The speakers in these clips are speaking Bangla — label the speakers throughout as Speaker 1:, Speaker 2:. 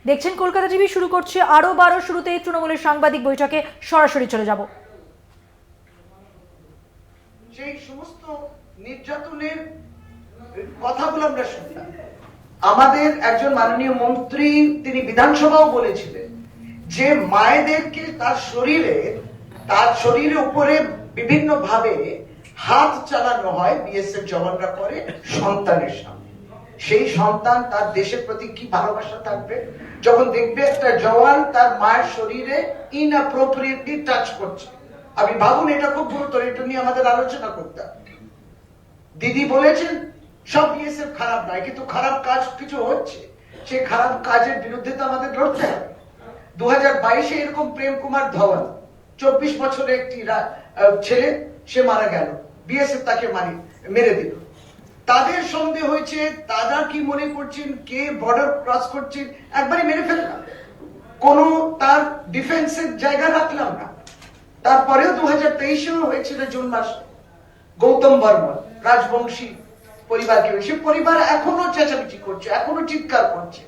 Speaker 1: দেখছেন কলকাতা টিভি শুরু করছে আরো 12 শুরুতে তৃণমূলের সাংবাদিক বৈঠকে সরাসরি চলে যাব।
Speaker 2: সেই সমস্ত নির্যাতনের কথাগুলো আমরা শুনলাম। আমাদের একজন মাননীয় মন্ত্রী তিনি বিধানসভাও বলেছিলেন যে মায়েদেরকে তার শরীরের উপরে বিভিন্ন ভাবে হাত চালানো হয় বিএসএফ জওয়ানরা করে সন্তানের সামনে। সেই সন্তান তার দেশের প্রতি কি ভালোবাসা থাকবে যখন দেখবে একটা জওয়ান তার মায়ের শরীরে ইনঅ্যাপ্রোপ্রিয়েটলি টাচ করছে। আপনি ভাবুন, এটা খুব গুরুতর, এটা নিয়ে আমাদের আলোচনা করতে হবে। দিদি বলেছেন সব বিএসএফ খারাপ নয়, কিন্তু খারাপ কাজ কিছু হচ্ছে, সেই খারাপ কাজের বিরুদ্ধে তো আমাদের লড়তে হবে। 2022-এ এরকম প্রেম কুমার ধওয়ান 24 বছরের একটি ছেলে, সে মারা গেল, বিএসএফ তাকে মেরে দিল। তাদের সন্দেহ হয়েছে, তারা কি মনে করছেন কে বর্ডার ক্রস করছে, একবারই মেরে ফেললাম, কোন তার ডিফেন্সের জায়গা রাখলাম না। তারপরেও 2023-এও হয়েছিল জুন মাসে গৌতম বর্মন রাজবংশী পরিবারকে, সে পরিবার এখনো চেঁচামেচি করছে, এখনো চিৎকার করছে।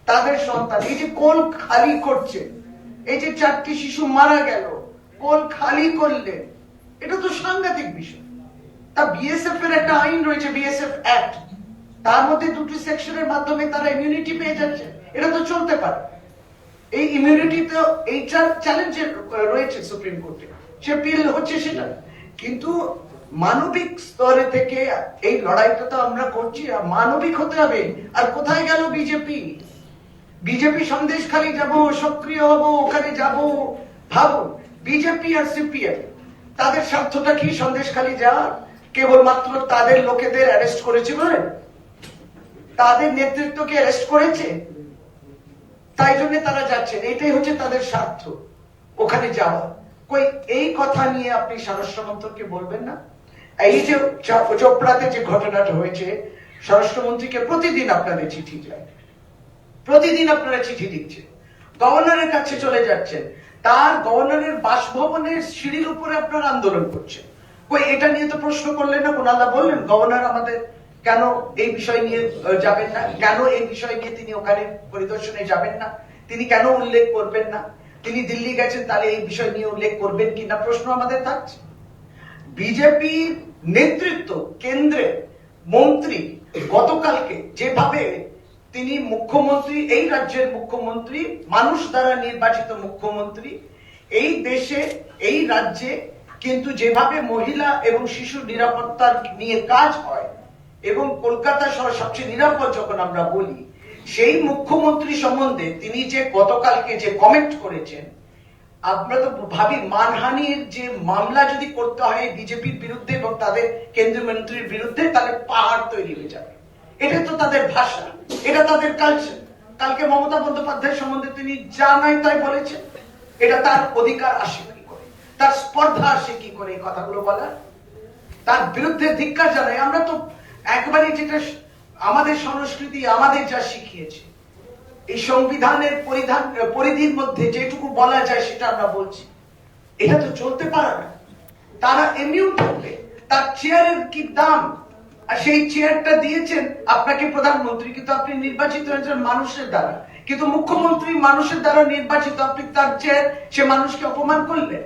Speaker 2: তাদের সন্তান এই যে কোল খালি করছে, এই যে 4টি শিশু মারা গেল, কোল খালি করলেন, এটা তো সাংঘাতিক বিষয়। তা বিএসএফ এর একটা আইন রয়েছে, বিএসএফ অ্যাক্ট, তার মধ্যে 2টি সেকশনের মাধ্যমে তারা ইমিউনিটি পেয়ে যাচ্ছে, এটা তো চলতে পারে। এই ইমিউনিটি তো এইটার চ্যালেঞ্জে রয়েছে সুপ্রিম কোর্টে, সে পিল হচ্ছে সেটা। কিন্তু মানবিক স্তরে থেকে এই লড়াইটা তো আমরা করছি, মানবিক হতে হবে। আর কোথায় গেল বিজেপি সন্দেশখালী যাব, সক্রিয় হব, ওখানে যাব। ভাবুন, বিজেপি আর সিপিএম তাদের স্বার্থটা কি সন্দেশখালী যাওয়ার? কেবলমাত্র তাদের লোকেদের অ্যারেস্ট করেছে বলে, তাদের নেতৃত্বকে অ্যারেস্ট করেছে, তাই জন্য তারা যাচ্ছেন, এটাই হচ্ছে তাদের স্বার্থ, ওখানে যাওয়া। কই এই কথা নিয়ে আপনি স্বরাষ্ট্রমন্ত্রীকে বলবেন না? এই যে চোপড়াতে যে ঘটনাটা হয়েছে, স্বরাষ্ট্রমন্ত্রীকে প্রতিদিন আপনাদের চিঠি যায়, প্রতিদিন আপনারা চিঠি দিচ্ছেন, গভর্নরের কাছে চলে যাচ্ছেন, তার গভর্নরের বাসভবনের সিঁড়ির উপরে আপনারা আন্দোলন করছেন। কই এটা নিয়ে তো প্রশ্ন করলেন না? কোনাল্লা বললেন গভর্নর আমাদের কেন এই বিষয় নিয়ে যাবেন না, কেন এই বিষয় নিয়ে তিনি ওখানে পরিদর্শনে যাবেন না, তিনি কেন উল্লেখ করবেন না? তিনি দিল্লি গেছেন, তাহলে এই বিষয় নিয়ে উল্লেখ করবেন কিনা প্রশ্ন আমাদের থাকছে। বিজেপি নেতৃত্ব, কেন্দ্রে মন্ত্রী গতকালকে যেভাবে তিনি মুখ্যমন্ত্রী, এই রাজ্যের মুখ্যমন্ত্রী, মানুষ দ্বারা নির্বাচিত মুখ্যমন্ত্রী, এই দেশে এই রাজ্যে কিন্তু যেভাবে মহিলা এবং শিশুর নিরাপত্তার নিয়ে কাজ হয় এবং কলকাতা শহর সবচেয়ে নিরাপদ যখন আমরা বলি, সেই মুখ্যমন্ত্রী সম্বন্ধে তিনি যে গতকালকে যে কমেন্ট করেছেন, আমরা তো ভাবি মানহানির যে মামলা যদি করতে হয় বিজেপির বিরুদ্ধে এবং তাদের কেন্দ্রীয় মন্ত্রীর বিরুদ্ধে, তাহলে পাহাড় তৈরি হয়ে যাবে। এটা তো তাদের ভাষা, এটা তাদের কালচার। কালকে মমতা বন্দ্যোপাধ্যায় সম্বন্ধে তিনি যা নাই তাই বলেছেন, এটা তার অধিকার আসে কি করে, তার স্পর্ধা আসে কি করে এই কথাগুলো বলার? তার বিরুদ্ধে ধিক্কার জানাই। আমরা তো একবারে যেটা আমাদের সংস্কৃতি আমাদের যা শিখিয়েছে, এই সংবিধানের পরিধির মধ্যে যেটুকু বলা যায় সেটা আমরা বলছি, এটা তো চলতে পারে না। তারা ইমিউন থাকবে, তার চেয়ারের কি দাম? আর সেই চেয়ারটা দিয়েছেন আপনাকে প্রধানমন্ত্রী, কিন্তু আপনি নির্বাচিত হয়েছেন মানুষের দ্বারা, কিন্তু মুখ্যমন্ত্রী মানুষের দ্বারা নির্বাচিত, আপনি তার চেয়ার, সে মানুষকে অপমান করলেন,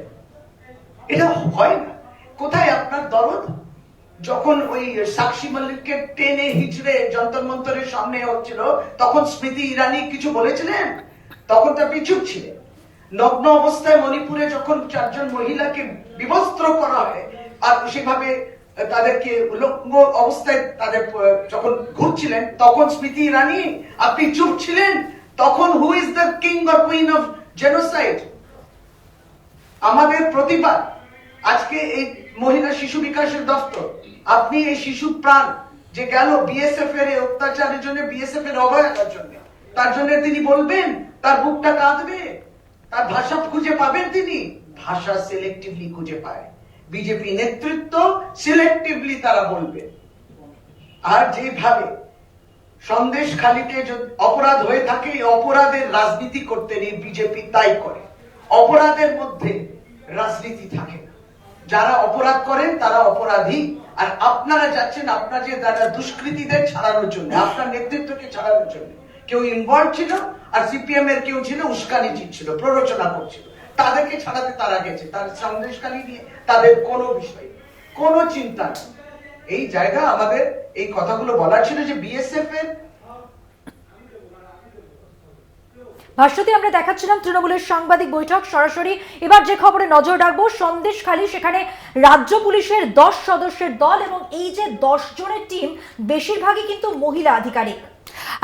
Speaker 2: এটা হয় না। কোথায় আপনার দরদ? যখন ওই সাক্ষী মল্লিককে টেনে হিচড়ে যন্তর মন্তরের সামনে হচ্ছিল, তখন স্মৃতি ইরানি কিছু বলেছিলেন? তখন তো আপনি চুপ ছিলেন। নগ্ন অবস্থায় মণিপুরে যখন 4 জন মহিলাকে বিবস্ত্র করা হয় আর সেভাবে তাদেরকে উলঙ্গ অবস্থায় তাদের যখন ঘুরছিলেন, তখন স্মৃতি ইরানি আপনি চুপ ছিলেন? তখন who is the king or queen of genocide? আমাদের প্রতিবাদ আজকে এই মহিলা শিশু বিকাশের দপ্তর, আপনি এই শিশু প্রাণ যে গেল বিএসএফ এর অত্যাচারের জন্য, বিএসএফ এর অবহেলার জন্য, তার জন্য তিনি বলবেন? তার বুকটা কাঁদবে? তার ভাষা খুঁজে পাবেন? তিনি ভাষা সিলেক্টিভলি খুঁজে পায় বিজেপি নেতৃত্ব, সিলেক্টিভলি তারা বলবে। আর যেভাবে সন্দেশখালীতে অপরাধ হয়ে থাকে, অপরাধের রাজনীতি করতে নিয়ে বিজেপি তাই করে। অপরাধের মধ্যে রাজনীতি থাকে না, যারা অপরাধ করেন তারা অপরাধী। আর আপনারা যাচ্ছেন আপনার যে দ্বারা দুষ্কৃতীদের ছাড়ানোর জন্য, আপনার নেতৃত্বকে ছাড়ানোর জন্য। কেউ ইনভলভ ছিল, আর সিপিএম এর কেউ ছিল উস্কানি দিচ্ছিল, প্ররোচনা করছিল। তাদেরকে ছাড়াতে তারা গেছে, তার সন্দেশখালী নিয়ে তাদের কোনো বিষয়, কোনো চিন্তা নেই। এই জায়গা আমাদের এই কথাগুলো বলার ছিল যে বিএসএফ এর
Speaker 1: ভাষ্যতে আমরা দেখাচ্ছিলাম তৃণমূলের সাংবাদিক বৈঠক সরাসরি। এবার যে খবরে নজর রাখবো, সন্দেশখালী, সেখানে রাজ্য পুলিশের 10 সদস্যের দল এবং এই যে 10 জনের টিম বেশিরভাগই কিন্তু মহিলা আধিকারিক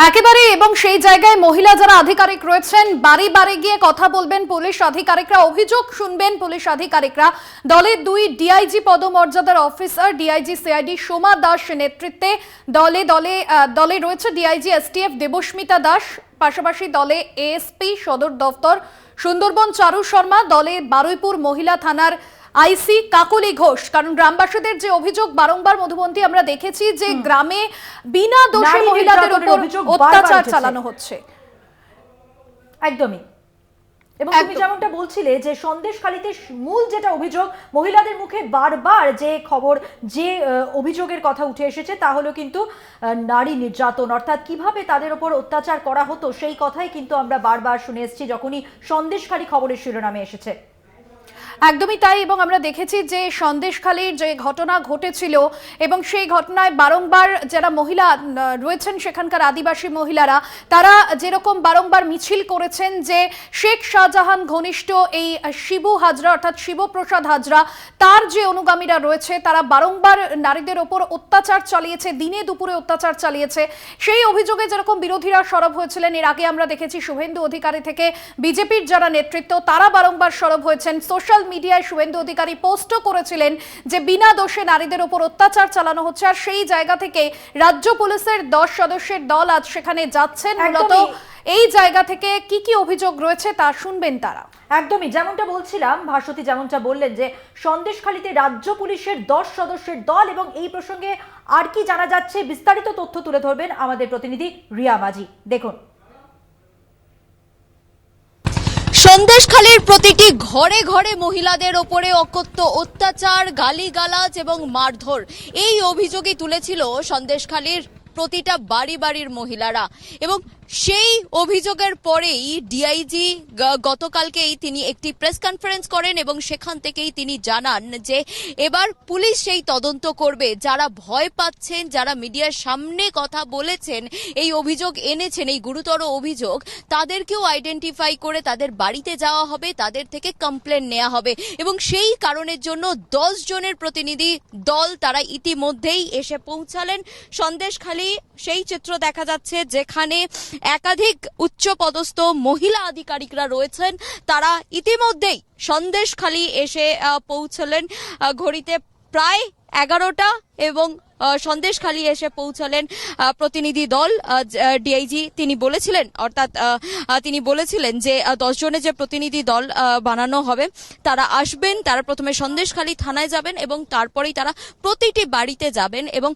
Speaker 3: একেবারে, এবং সেই জায়গায় মহিলা যারা আধিকারিক রয়েছেন বাড়ি বাড়ি গিয়ে কথা বলবেন পুলিশ আধিকারিকরা, অভিযোগ শুনবেন পুলিশ আধিকারিকরা। দলের 2 ডিআইজি পদমর্যাদার officer DIG CID Soma Das নেতৃত্বে দলে রয়েছে ডিআইজি এসটিএফ দেবস্মিতা দাস, পাশাপাশি দলে এএসপি সদর দফতর সুন্দরবন চারু শর্মা, দলে বারুইপুর মহিলা থানার আইসি কাকলি ঘোষ। কারণ গ্রামবাসীদের যে অভিযোগ বারংবার মধুবন্তী আমরা দেখেছি যে গ্রামে বিনা দোষে মহিলাদের উপর অত্যাচার চালানো হচ্ছে।
Speaker 1: একদমই। এবং তুমি যেমনটা বলছিলে যে সন্দেশখালীতে মূল যেটা অভিযোগ, মহিলাদের মুখে বারবার যে খবর, যে অভিযোগের কথা উঠে এসেছে তা হলো কিন্তু নারী নির্যাতন, অর্থাৎ কিভাবে তাদের উপর অত্যাচার করা হতো সেই কথাই কিন্তু আমরা বারবার শুনে এসেছি যখনই সন্দেশখালী খবরের শিরোনামে এসেছে।
Speaker 3: একদমই তাই, এবং আমরা দেখেছি যে সন্দেশখালীর যে ঘটনা ঘটেছিল এবং সেই ঘটনায় বারংবার যারা মহিলা রয়েছেন সেখানকার আদিবাসী মহিলারা, তারা যেরকম বারংবার মিছিল করেছেন যে শেখ শাহজাহান ঘনিষ্ঠ এই শিবু হাজরা অর্থাৎ শিবপ্রসাদ হাজরা, তার যে অনুগামীরা রয়েছে তারা বারংবার নারীদের ওপর অত্যাচার চালিয়েছে, দিনে দুপুরে অত্যাচার চালিয়েছে। সেই অভিযোগে যেরকম বিরোধীরা সরব হয়েছিলেন, এর আগে আমরা দেখেছি শুভেন্দু অধিকারী থেকে বিজেপির যারা নেতৃত্ব তারা বারংবার সরব হয়েছেন। সোশ্যাল মিডিয়ায় শুভেন্দু অধিকারী পোস্টও করেছিলেন যে বিনা দোষে নারীদের উপর অত্যাচার চালানো হচ্ছে, আর সেই জায়গা থেকে রাজ্য পুলিশের 10 সদস্যের দল আজ সেখানে যাচ্ছেন। মূলত এই জায়গা থেকে কি কি অভিযোগ রয়েছে তা শুনবেন তারা।
Speaker 1: একদমই যেমনটা বলছিলাম, ভাস্বতী যেমনটা বললেন যে সন্দেশখালীতে রাজ্য পুলিশের 10 সদস্যের দল, এবং এই প্রসঙ্গে আর কি জানা যাচ্ছে বিস্তারিত তথ্য তুলে ধরবেন আমাদের প্রতিনিধি রিয়া মাঝি। দেখুন।
Speaker 4: সন্দেশখালীর প্রতিটি ঘরে ঘরে মহিলাদের ওপরে অকথ্য অত্যাচার, গালিগালাজ এবং মারধর, এই অভিযোগই তুলেছিল সন্দেশখালীর প্রতিটা বাড়ির মহিলারা। এবং সেই অভিযোগের পরেই ডিআইজি গতকালকেই তিনি একটি প্রেস কনফারেন্স করেন এবং সেখান থেকেই তিনি জানান যে এবার পুলিশ সেই তদন্ত করবে। যারা ভয় পাচ্ছেন, যারা মিডিয়ার সামনে কথা বলেছেন, এই অভিযোগ এনেছেন, এই গুরুতর অভিযোগ, তাদেরকেও আইডেন্টিফাই করে তাদের বাড়িতে যাওয়া হবে, তাদের থেকে কমপ্লেন নেওয়া হবে। এবং সেই কারণের জন্য 10 জনের প্রতিনিধি দল তারা ইতিমধ্যেই এসে পৌঁছালেন সন্দেশখালী। সেই চিত্র দেখা যাচ্ছে যেখানে একাধিক উচ্চপদস্থ মহিলা আধিকারিকরা রয়েছেন, তারা ইতিমধ্যেই সন্দেশখালী এসে পৌঁছলেন ঘড়িতে প্রায় 11টা, এবং সন্দেশখালী এসে পৌঁছালেন প্রতিনিধি দল। ডিআইজি তিনি বলেছিলেন, অর্থাৎ তিনি বলেছিলেন যে 10 জনের যে প্রতিনিধি দল বানানো হবে তারা আসবেন, তারা প্রথমে সন্দেশখালী থানায় যাবেন এবং তারপরেই তারা প্রতিটি বাড়িতে যাবেন এবং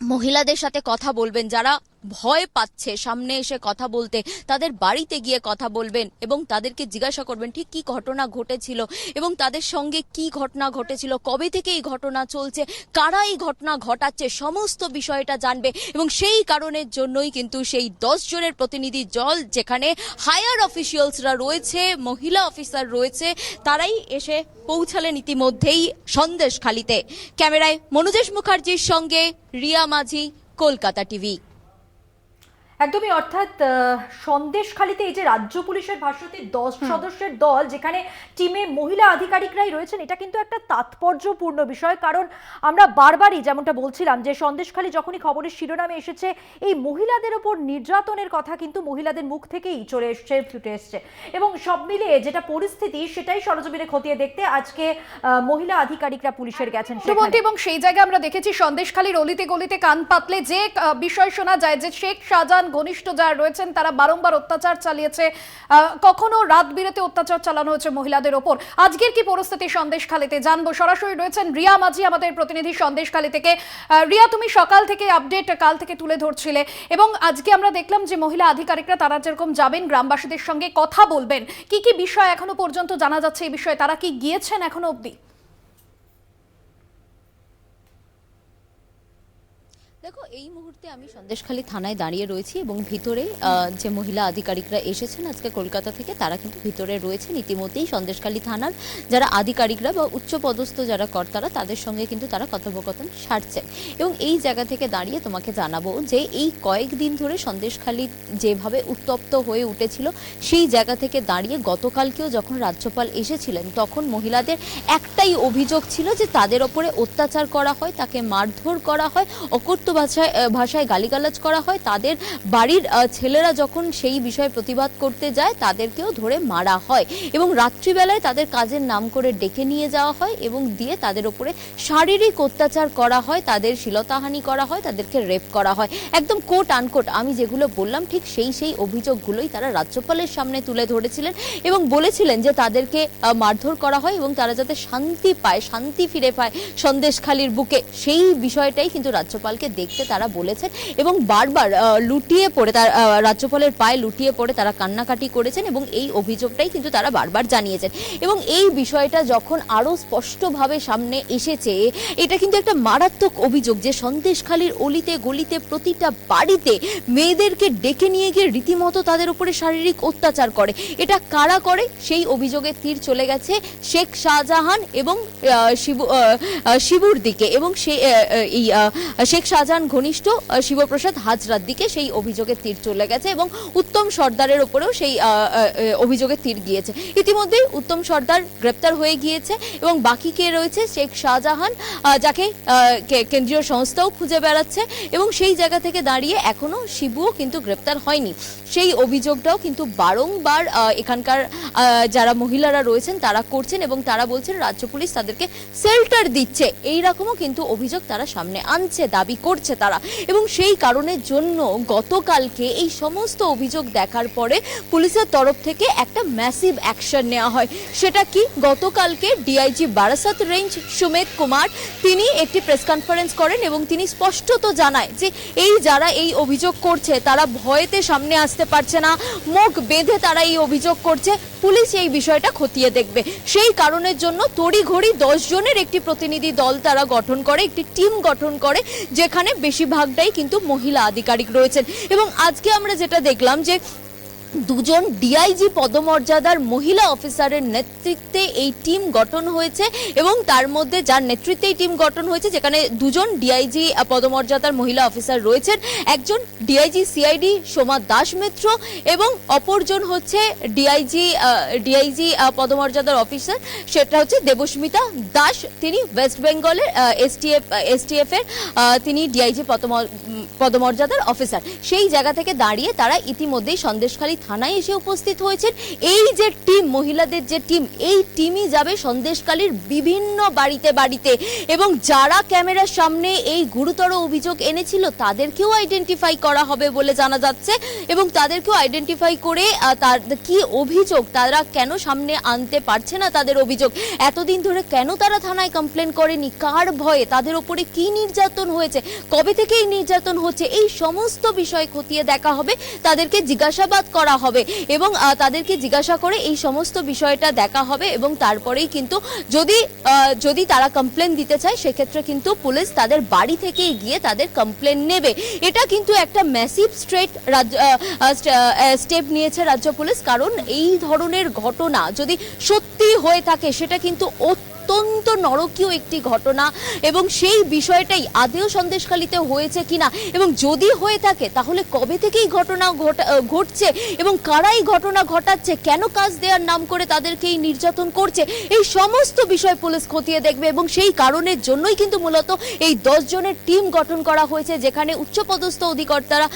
Speaker 4: মহিলাদের সাথে কথা বলবেন। যারা ভয় পাচ্ছে সামনে এসে কথা বলতে, তাদের বাড়িতে গিয়ে কথা বলবেন এবং তাদেরকে জিজ্ঞাসা করবেন ঠিক কি ঘটনা ঘটেছিল এবং তাদের সঙ্গে কি ঘটনা ঘটেছিল, কবে থেকে এই ঘটনা চলছে, কারা এই ঘটনা ঘটাচ্ছে, সমস্ত বিষয়টা জানবে। এবং সেই কারণের জন্যই কিন্তু সেই 10 জনের প্রতিনিধি দল, যেখানে হায়ার অফিসিয়ালসরা রয়েছে, মহিলা অফিসার রয়েছে, তারাই এসে পৌঁছালেন ইতিমধ্যেই সন্দেশখালীতে। ক্যামেরায় মনোজেশ মুখার্জির সঙ্গে রিয়া মাঝি, কলকাতা টিভি।
Speaker 1: একদমই, অর্থাৎ সন্দেশখালীতে এই যে রাজ্য পুলিশের ভাষ্যতে 10 সদস্যের দল, যেখানে টিমে মহিলা আধিকারিকরাই রয়েছেন, এটা কিন্তু একটা তাৎপর্যপূর্ণ বিষয়। কারণ আমরা বারবারই যেমনটা বলছিলাম যে সন্দেশখালী যখনই খবরের শিরোনামে এসেছে, এই মহিলাদের ওপর নির্যাতনের কথা কিন্তু মহিলাদের মুখ থেকেই চলে এসছে, ফুটে এসছে। এবং সব মিলিয়ে যেটা পরিস্থিতি সেটাই সরজমিনে খতিয়ে দেখতে আজকে মহিলা আধিকারিকরা পুলিশের গেছেন সেখানে।
Speaker 3: এবং সেই জায়গায় আমরা দেখেছি সন্দেশখালীর অলিতে গলিতে কান পাতলে যে বিষয় শোনা যায় যে শেখ শাহজাহান ঘনিষ্ঠ যারা রয়েছেন তারা বারংবার অত্যাচার চালিয়েছে, কখনো রাত বিরেতে অত্যাচার চালানো হয়েছে মহিলাদের ওপর। আজকের কি পরিস্থিতি সন্দেশখালীতে জানবো, সরাসরি রয়েছেন রিয়া মাঝি আমাদের প্রতিনিধি সন্দেশখালী থেকে। রিয়া, তুমি সকাল থেকে আপডেট কাল থেকে তুলে ধরছিলে এবং আজকে আমরা দেখলাম যে মহিলা আধিকারিকরা তারা যেরকম যাবেন গ্রামবাসীদের সঙ্গে কথা বলবেন, কি কি বিষয় এখনো পর্যন্ত জানা যাচ্ছে এই বিষয়ে, তারা কি গিয়েছেন এখনো অবধি?
Speaker 4: দেখো এই মুহূর্তে আমি সন্দেশখালী থানায় দাঁড়িয়ে রয়েছি এবং ভিতরে যে মহিলা আধিকারিকরা এসেছেন আজকে কলকাতা থেকে তারা কিন্তু ভিতরে রয়েছেন ইতিমধ্যেই সন্দেশখালী থানার যারা আধিকারিকরা বা উচ্চপদস্থ যারা কর্তারা তাদের সঙ্গে কিন্তু তারা কথোপকথন সারছে এবং এই জায়গা থেকে দাঁড়িয়ে তোমাকে জানাবো যে এই কয়েকদিন ধরে সন্দেশখালী যেভাবে উত্তপ্ত হয়ে উঠেছিল সেই জায়গা থেকে দাঁড়িয়ে গতকালকেও যখন রাজ্যপাল এসেছিলেন তখন মহিলাদের একটাই অভিযোগ ছিল যে তাদের ওপরে অত্যাচার করা হয়, তাকে মারধর করা হয়, অকথ্য ভাষায় গালিগালাজ করা হয়, তাদের বাড়ির ছেলেরা যখন সেই বিষয়ে প্রতিবাদ করতে যায় তাদেরকেও ধরে মারা হয় এবং রাত্রিবেলায় তাদের কাজের নাম করে ডেকে নিয়ে যাওয়া হয় এবং দিয়ে তাদের উপরে শারীরিক অত্যাচার করা হয়, তাদের শ্লীলতাহানি করা হয়, তাদেরকে রেপ করা হয়। একদম কোট আনকোট আমি যেগুলো বললাম ঠিক সেই অভিযোগগুলোই তারা রাজ্যপালের সামনে তুলে ধরেছিলেন এবং বলেছিলেন যে তাদেরকে মারধর করা হয় এবং তারা যাতে শান্তি পায়, শান্তি ফিরে পায় সন্দেশখালীর বুকে, সেই বিষয়টাই কিন্তু রাজ্যপালকে দেখতে তারা বলেছেন এবং বারবার লুটিয়ে পড়ে তার রাজ্যপালের পায়ে লুটিয়ে পড়ে তারা কান্নাকাটি করেছেন এবং এই অভিযোগটাই কিন্তু তারা বারবার জানিয়েছেন এবং এই বিষয়টা যখন আরো স্পষ্টভাবে সামনে এসেছে এটা কিন্তু একটা মারাত্মক অভিযোগ যে সন্দেশখালীর অলিতে গলিতে প্রতিটা বাড়িতে মেয়েদেরকে ডেকে নিয়ে গিয়ে রীতিমতো তাদের উপরে শারীরিক অত্যাচার করে। এটা কারা করে সেই অভিযোগের তীর চলে গেছে শেখ শাহজাহান এবং শিবুর দিকে এবং এই শেখ শাহজাহান ঘনিষ্ঠ শিবপ্রসাদ হাজরার দিকে সেই অভিযোগের তীর চলে গেছে এবং উত্তম সর্দারের উপরেও সেই অভিযোগের তীর গিয়েছে। ইতিমধ্যেই উত্তম সর্দার গ্রেপ্তার হয়ে গিয়েছে এবং বাকি কে রয়েছে শেখ শাহজাহান যাকে কেন্দ্রীয় সংস্থাও খুঁজে বেড়াচ্ছে এবং সেই জায়গা থেকে দাঁড়িয়ে এখনো শিবুও কিন্তু গ্রেপ্তার হয়নি। সেই অভিযোগটাও কিন্তু বারংবার এখানকার যারা মহিলারা রয়েছেন তারা করছেন এবং তারা বলছেন রাজ্য পুলিশ তাদেরকে শেল্টার দিচ্ছে, এইরকমও কিন্তু অভিযোগ তারা সামনে আনছে, দাবি করছে তারা এবং সেই কারণের জন্য গতকালকে এই সমস্ত অভিযোগ দেখার পরে পুলিশের তরফ থেকে একটা ম্যাসিভ অ্যাকশন নেওয়া হয়। সেটা কি, গতকালকে ডিআইজি বারাসাত রেঞ্জ সুমেত কুমার তিনি একটি প্রেস কনফারেন্স করেন এবং তিনি স্পষ্টত জানায় যে এই যারা এই অভিযোগ করছে তারা ভয়েতে সামনে আসতে পারছে না, মুখ বেঁধে তারা এই অভিযোগ করছে, পুলিশ এই বিষয়টা খতিয়ে দেখবে। সেই কারণের জন্য তড়িঘড়ি 10 জনের একটি প্রতিনিধি দল তারা গঠন করে, একটি টিম গঠন করে যেখানে বেশিরভাগটাই কিন্তু মহিলা আধিকারিক রয়েছেন এবং আজকে আমরা যেটা দেখলাম যে দুজন ডিআইজি পদমর্যাদার মহিলা অফিসারের নেতৃত্বে এই টিম গঠন হয়েছে এবং তার মধ্যে যার নেতৃত্বে এই টিম গঠন হয়েছে যেখানে দুজন ডিআইজি পদমর্যাদার মহিলা অফিসার রয়েছেন, একজন ডিআইজি সিআইডি সোমা দাস মিত্র এবং অপরজন হচ্ছে ডিআইজি পদমর্যাদার অফিসার সেটা হচ্ছে দেবস্মিতা দাস, তিনি ওয়েস্ট বেঙ্গলের এসটিএফ এর তিনি ডিআইজি পদমর্যাদার অফিসার। সেই জায়গা থেকে দাঁড়িয়ে তারা ইতিমধ্যেই সন্দেশখালী থানায় এসে উপস্থিত হয়েছেন। এই যে টিম, মহিলাদের যে টিম, এই টিমই যাবে সন্দেশখালীর বিভিন্ন বাড়িতে বাড়িতে এবং যারা ক্যামেরার সামনে এই গুরুতর অভিযোগ এনেছিল তাদেরকেও আইডেন্টিফাই করা হবে বলে জানা যাচ্ছে এবং তাদেরকেও আইডেন্টিফাই করে তার কি অভিযোগ, তারা কেন সামনে আনতে পারছে না তাদের অভিযোগ, এতদিন ধরে কেন তারা থানায় কমপ্লেন করেনি, কার ভয়ে, তাদের উপরে কি নির্যাতন হয়েছে, কবে থেকে এই নির্যাতন হচ্ছে, এই সমস্ত বিষয় খতিয়ে দেখা হবে, তাদেরকে জিজ্ঞাসাবাদ করা হবে এবং তাদেরকে জিজ্ঞাসা করে এই সমস্ত বিষয়টা দেখা হবে এবং তারপরেই কিন্তু যদি তারা কমপ্লেন দিতে চায় সেক্ষেত্রে কিন্তু পুলিশ তাদের বাড়ি থেকে গিয়ে তাদের কমপ্লেন নেবে। এটা কিন্তু একটা ম্যাসিভ স্টেপ নিয়েছে রাজ্য পুলিশ, কারণ এই ধরনের ঘটনা যদি সত্যি হয়ে থাকে সেটা কিন্তু অত্যন্ত নরকীয় একটি ঘটনা এবং সেই বিষয়টাই আদেও সন্দেশখালীতে হয়েছে কিনা এবং যদি হয়ে থাকে তাহলে কবে থেকেই ঘটনা ঘটছে এবং কারা এই ঘটনা ঘটাচ্ছে, কেন কাজ দেওয়ার নাম করে তাদেরকে এই নির্যাতন করছে, এই সমস্ত বিষয় পুলিশ খতিয়ে দেখবে এবং সেই কারণের জন্যই কিন্তু মূলত এই 10 জনের টিম গঠন করা হয়েছে যেখানে উচ্চপদস্থ অধিকর্তারা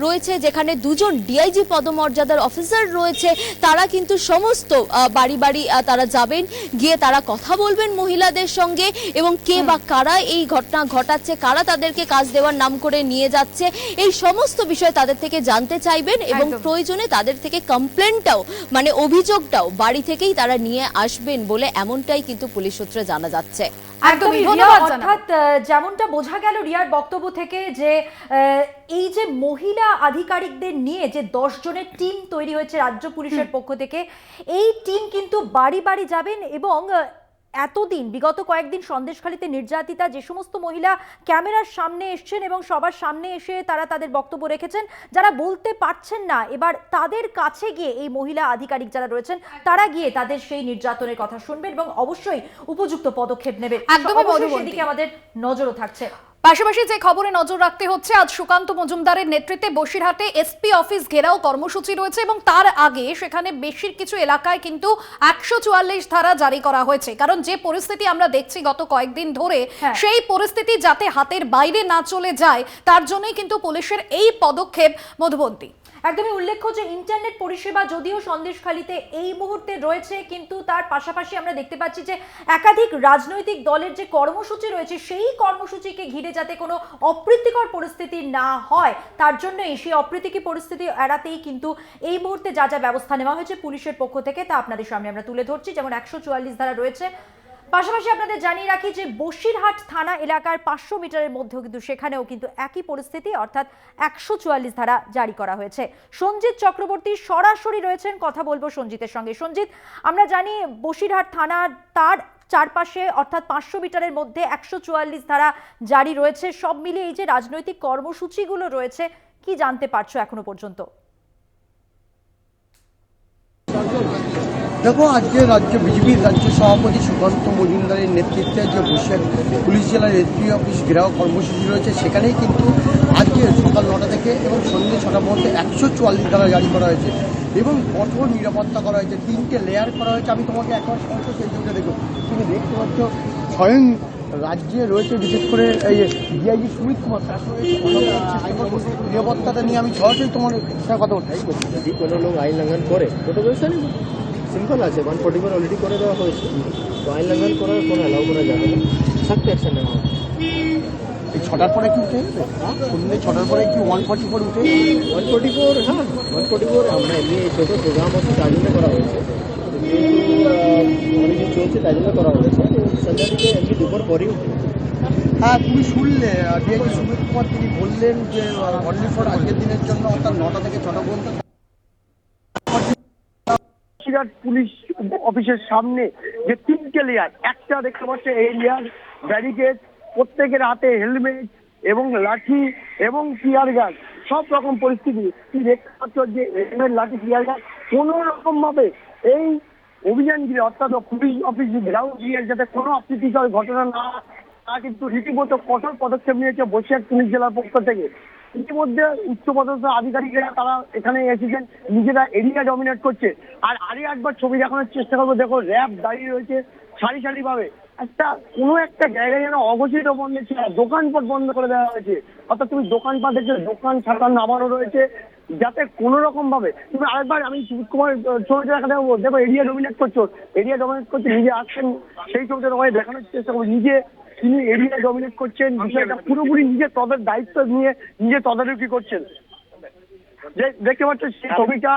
Speaker 4: রয়েছে, যেখানে দুজন ডিআইজি পদমর্যাদার অফিসার রয়েছে, তারা কিন্তু সমস্ত বাড়ি বাড়ি তারা যাবেন, গিয়ে তারা কথা বলবেন মহিলাদের সঙ্গে এবং কে বা কারা এই ঘটনা ঘটাচ্ছে, কারা তাদেরকে কাজ দেওয়ার নাম করে নিয়ে যাচ্ছে, এই সমস্ত বিষয় তাদের থেকে জানতে চাইবেন এবং প্রয়োজনে তাদের থেকে কমপ্লেনটাও মানে অভিযোগটাও বাড়ি থেকেই তারা নিয়ে আসবেন বলে এমনটাই কিন্তু পুলিশ সূত্রে জানা যাচ্ছে।
Speaker 1: একদমই রিয়া, অর্থাৎ যেমনটা বোঝা গেল রিয়ার বক্তব্য থেকে যে এই যে মহিলা আধিকারিকদের নিয়ে যে 10 জনের টিম তৈরি হয়েছে রাজ্য পুলিশের পক্ষ থেকে, এই টিম কিন্তু বাড়ি বাড়ি যাবেন এবং এতদিন বিগত কয়েকদিন সন্দেশখালীতে নির্যাতিতা যে সমস্ত মহিলা ক্যামেরার সামনে এসছেন এবং সবার সামনে এসে তারা তাদের বক্তব্য রেখেছেন, যারা বলতে পারছেন না, এবার তাদের কাছে গিয়ে এই মহিলা আধিকারিক যারা রয়েছেন তারা গিয়ে তাদের সেই নির্যাতনের কথা শুনবেন এবং অবশ্যই উপযুক্ত পদক্ষেপ নেবে।
Speaker 3: একদমই
Speaker 1: অবশ্যই
Speaker 3: মধুবন্তী।
Speaker 1: সেদিকে আমাদের নজরও থাকছে।
Speaker 3: পাশাপাশি যে খবরে নজর রাখতে হচ্ছে, আজ সুকান্ত মজুমদারের নেতৃত্বে বসিরহাটে এসপি অফিস ঘেরাও কর্মসূচি রয়েছে এবং তার আগে সেখানে বেশির কিছু এলাকায় কিন্তু 144 ধারা জারি করা হয়েছে। কারণ যে পরিস্থিতি আমরা দেখছি গত কয়েকদিন ধরে, সেই পরিস্থিতি যাতে হাতের বাইরে না চলে যায় তার জন্যই কিন্তু পুলিশের এই পদক্ষেপ। মধুবন্তী,
Speaker 1: একদমই উল্লেখ্য যে ইন্টারনেট পরিষেবা যদিও সন্দেশখালীতে এই মুহূর্তে রয়েছে, কিন্তু তার পাশাপাশি আমরা দেখতে পাচ্ছি যে একাধিক রাজনৈতিক দলের যে কর্মসূচি রয়েছে সেই কর্মসূচিকে ঘিরে যাতে কোনো অপ্রীতিকর পরিস্থিতি না হয় তার জন্যই সেই অপ্রীতিকর পরিস্থিতি এড়াতেই কিন্তু এই মুহূর্তে যা যা ব্যবস্থা নেওয়া হয়েছে পুলিশের পক্ষ থেকে তা আপনাদের সামনে আমরা তুলে ধরছি। যেমন 144 ধারা রয়েছে। পাশাপাশি আপনাদের জানিয়ে রাখি যে বসিরহাট থানা এলাকার 500 মিটারের মধ্যেও কিন্তু সেখানেও কিন্তু একই পরিস্থিতি, অর্থাৎ 144 ধারা জারি করা হয়েছে। সঞ্জিত চক্রবর্তী সরাসরি রয়েছেন, কথা বলবো সঞ্জিতের সঙ্গে। সঞ্জিত, আমরা জানি বসিরহাট থানা তার চারপাশে অর্থাৎ 500 মিটারের মধ্যে 144 ধারা জারি রয়েছে। সব মিলিয়ে এই যে রাজনৈতিক কর্মসূচিগুলো রয়েছে, কি জানতে পারছো এখনো পর্যন্ত?
Speaker 5: দেখো, আজকে রাজ্য বিজেপির রাজ্য সভাপতি সুকান্ত মজুমদারের নেতৃত্বে যে বসিরহাট পুলিশ জেলার এসপি অফিস ঘেরাও কর্মসূচি রয়েছে, সেখানেই কিন্তু আজকে সকাল 9টা থেকে এবং সন্ধ্যে 6টার মধ্যে 144 ধারা জারি করা হয়েছে এবং কঠোর নিরাপত্তা করা হয়েছে। 3টে লেয়ার করা হয়েছে। আমি তোমাকে একবার সমস্ত সেই জন্য দেখো, তুমি দেখতে পাচ্ছ স্বয়ং রাজ্যে রয়েছে, বিশেষ করে এই ডিআইজি সুমিত কুমার, তার সঙ্গে নিরাপত্তাটা নিয়ে আমি সরাসরি তোমার সাথে কথা বলতে
Speaker 6: যদি কোনো লোক আইন লঙ্ঘন করে টোটো ব্যবসা নেই, সিম্পল আছে, 144 অলরেডি করে দেওয়া হয়েছে। তো আইন লঙ্ঘন করার কোনো অ্যালাউ করা যাবে না, সখ্ত অ্যাকশন নেওয়া হবে।
Speaker 5: এই 6টার পরে কি উঠে সন্ধ্যে 6টার পরে কি 144 উঠে
Speaker 6: 144? হ্যাঁ, 144 আমরা এমনি এই ছোটো প্রোগ্রাম হচ্ছে তার জন্য করা হয়েছে, অনেক কিছু চলছে তাই জন্য করা হয়েছে। সন্ধ্যা থেকে এমনি দুপুর পরেই উঠে।
Speaker 5: হ্যাঁ, তুমি শুনলে ডিআইজি সুমিত কুমার তিনি বললেন যে অনলি ফর আজকের দিনের জন্য, অর্থাৎ 9টা থেকে 6টা পর্যন্ত
Speaker 7: বসিরহাট পুলিশ অফিসের সামনে যে 3টে লেয়ার, একটা দেখতে পাচ্ছে এই লেয়ার ব্যারিকেড, প্রত্যেকের হাতে হেলমেট এবং লাঠি এবং টিয়ার গ্যাস, সব রকম পরিস্থিতি কি দেখতে পাচ্ছ যে হেলমেট, লাঠি, টিয়ার গ্যাস কোনো রকম ভাবে এই অভিযান ঘিরে, অর্থাৎ পুলিশ অফিস ঘেরাও ঘিরে যাতে কোনো অপ্রীতিকর ঘটনা না, তা কিন্তু রীতিমতো কঠোর পদক্ষেপ নিয়েছে বসিরহাট পুলিশ জেলার পক্ষ থেকে। ইতিমধ্যে উচ্চপদস্থ আধিকারিকেরা তারা এখানে এসেছেন, নিজেরা এরিয়া ডমিনেট করছে। আর আরে একবার ছবি দেখানোর চেষ্টা করবো, দেখো র্যাব দাঁড়িয়ে রয়েছে সারি সারি ভাবে। কোনো একটা জায়গায় যেন অঘোষিত বন্ধ ছিল, দোকানপাট বন্ধ করে দেওয়া হয়েছে। অর্থাৎ তুমি দোকানপাট দেখছো, দোকান ছাতা নামানো রয়েছে যাতে কোনো রকম ভাবে তুমি আরেকবার, আমি সুমিত কুমার ছবিটা দেখা দেবো, দেখো এরিয়া ডমিনেট করছো, নিজে আসছেন সেই ছবিটা তোমায় দেখানোর চেষ্টা করবো। তিনি এরিয়া ডমিনেট করছেন, বিষয়টা পুরোপুরি নিজের দায়িত্ব নিয়ে নিজে তদারকি করছেন। যে দেখতে পাচ্ছ সেই ছবিটা,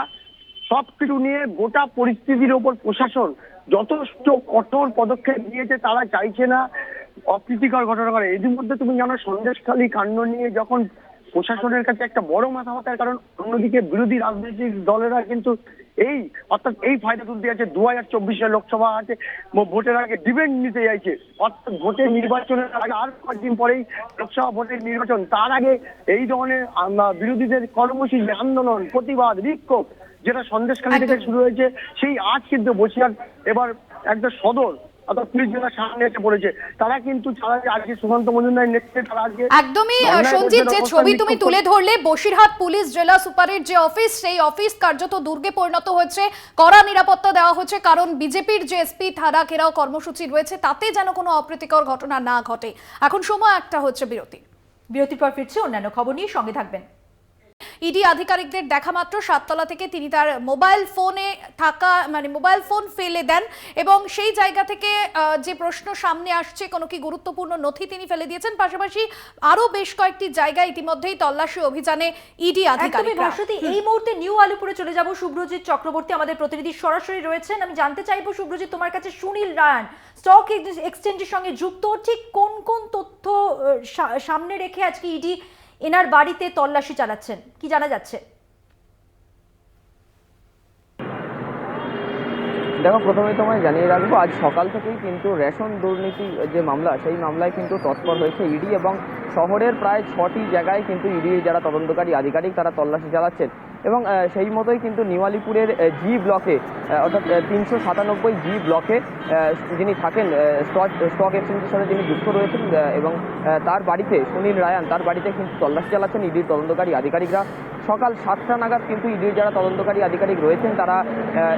Speaker 7: সবকিছু নিয়ে গোটা পরিস্থিতির ওপর প্রশাসন যথেষ্ট কঠোর পদক্ষেপ নিয়েছে। তারা চাইছে না অপ্রীতিকর ঘটনা করে। এর মধ্যে তুমি জানো সন্দেশখালী কাণ্ড নিয়ে যখন প্রশাসনের কাছে একটা বড় মাথা ব্যথার কারণ, অন্যদিকে বিরোধী রাজনৈতিক দলেরা কিন্তু এই ফায়দা তুলতে যাচ্ছে। 2024 লোকসভা আছে, ভোটের আগে ডিবেট নিতে চাইছে, অর্থাৎ ভোটের নির্বাচনের আগে আর কয়েকদিন পরেই লোকসভা ভোটের নির্বাচন, তার আগে এই ধরনের বিরোধীদের কর্মসূচি, আন্দোলন, প্রতিবাদ, বিক্ষোভ যেটা সন্দেশখালী থেকে শুরু হয়েছে, সেই আজ কিন্তু বসিরহাট এবার একটা সদর অর্থাৎ পুলিশ জেলার সামনে এসে পড়েছে। তারা কিন্তু আজকে সুকান্ত মজুমদারের নেতৃত্বে তারা আজকে
Speaker 3: একদমই সঞ্জিত, যে ছবি তুমি তুলে ধরলে বসিরহাট পুলিশ জেলা সুপারের যে অফিস, সেই অফিস কার্যত দুর্গে পরিণত হয়েছে। কড়া নিরাপত্তা দেওয়া হচ্ছে, কারণ বিজেপির যে এসপি থানা ঘেরাও কর্মসূচি রয়েছে তাতে যেন কোনো অপ্রীতিকর ঘটনা না ঘটে। এখন সময় একটা হচ্ছে বিরতির
Speaker 1: পর ফিরছে অন্যান্য খবর নিয়ে, সঙ্গে থাকবেন।
Speaker 3: ইডি আধিকারিকদের দেখা মাত্র 7তলা থেকে তিনি তার মোবাইল ফোনে থাকা মোবাইল ফোন ফেলে দেন এবং সেই জায়গা থেকে যে প্রশ্ন সামনে আসছে, কোনো কি গুরুত্বপূর্ণ নথি তিনি ফেলে দিয়েছেন। পাশাপাশি আরো বেশ কয়েকটি জায়গায় ইতিমধ্যেই তল্লাশি অভিযানে ইডি আধিকারিকরা।
Speaker 1: এই মুহূর্তে নিউ আলিপুরে চলে যাব। শুভ্রজিৎ চক্রবর্তী আমাদের প্রতিনিধি সরাসরি রয়েছেন। আমি জানতে চাইবো শুভ্রজিৎ, তোমার কাছে সুনীল রায়ন স্টক এক্সচেঞ্জের সঙ্গে যুক্ত, ঠিক কোন কোন তথ্য সামনে রেখে আজকে ইডি এনার বাড়িতে তল্লাশি চালাচ্ছেন, কি জানা যাচ্ছে?
Speaker 6: দেখো, প্রথমে তোমায় জানিয়ে রাখবো, আজ সকাল থেকেই কিন্তু রেশন দুর্নীতি যে মামলা, সেই মামলায় কিন্তু তৎপর হয়েছে ইডি, এবং শহরের প্রায় 6টি জায়গায় কিন্তু ইডির যারা তদন্তকারী আধিকারিক তারা তল্লাশি চালাচ্ছেন। এবং সেই মতোই কিন্তু নিওয়ালিপুরের জি ব্লকে, অর্থাৎ 397 জি ব্লকে যিনি থাকেন, স্টক এক্সচেঞ্জের সাথে যিনি যুক্ত রয়েছেন, এবং তার বাড়িতে, সুনীল রায়ান, তার বাড়িতে কিন্তু তল্লাশি চালাচ্ছেন ইডির তদন্তকারী আধিকারিকরা। সকাল 7টা নাগাদ কিন্তু ইডির যারা তদন্তকারী আধিকারিক রয়েছেন তারা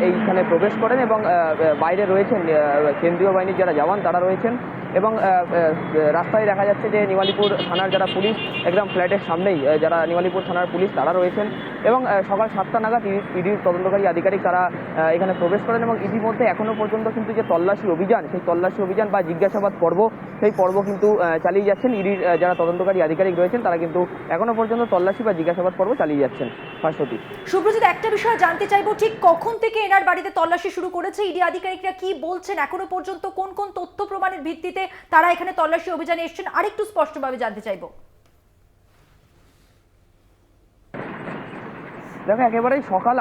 Speaker 6: এইখানে প্রবেশ করেন, এবং বাইরে রয়েছেন কেন্দ্রীয় বাহিনীর যারা জওয়ান তারা রয়েছেন। এবং রাস্তায় দেখা যাচ্ছে যে নিওয়ালিপুর থানার যারা পুলিশ, একদম ফ্ল্যাটের সামনেই যারা নিওয়ালিপুর থানার পুলিশ তারা রয়েছেন। এবং সকাল 7টা নাগাদ ইডির তদন্তকারী আধিকারিক তারা এখানে প্রবেশ করেন, এবং ইতিমধ্যে এখনও পর্যন্ত কিন্তু যে তল্লাশি অভিযান, সেই তল্লাশি অভিযান বা জিজ্ঞাসাবাদ পর্ব, সেই পর্ব কিন্তু চালিয়ে যাচ্ছেন ইডির যারা তদন্তকারী আধিকারিক রয়েছেন তারা কিন্তু এখনও পর্যন্ত তল্লাশি বা জিজ্ঞাসাবাদ পর্ব চালিয়ে যাচ্ছেন। ভাস্বতী।
Speaker 1: সুব্রজিৎ, একটা বিষয় জানতে চাইবো, ঠিক কখন থেকে এনার বাড়িতে তল্লাশি শুরু করেছে ইডি আধিকারিকরা, কি বলছেন এখনো পর্যন্ত, কোন কোন তথ্য প্রমাণের ভিত্তিতে তারা এখানে তল্লাশি অভিযানে এসেছেন, আরেকটু স্পষ্টভাবে জানতে চাইবো।
Speaker 6: দেখো, একেবারেই সকাল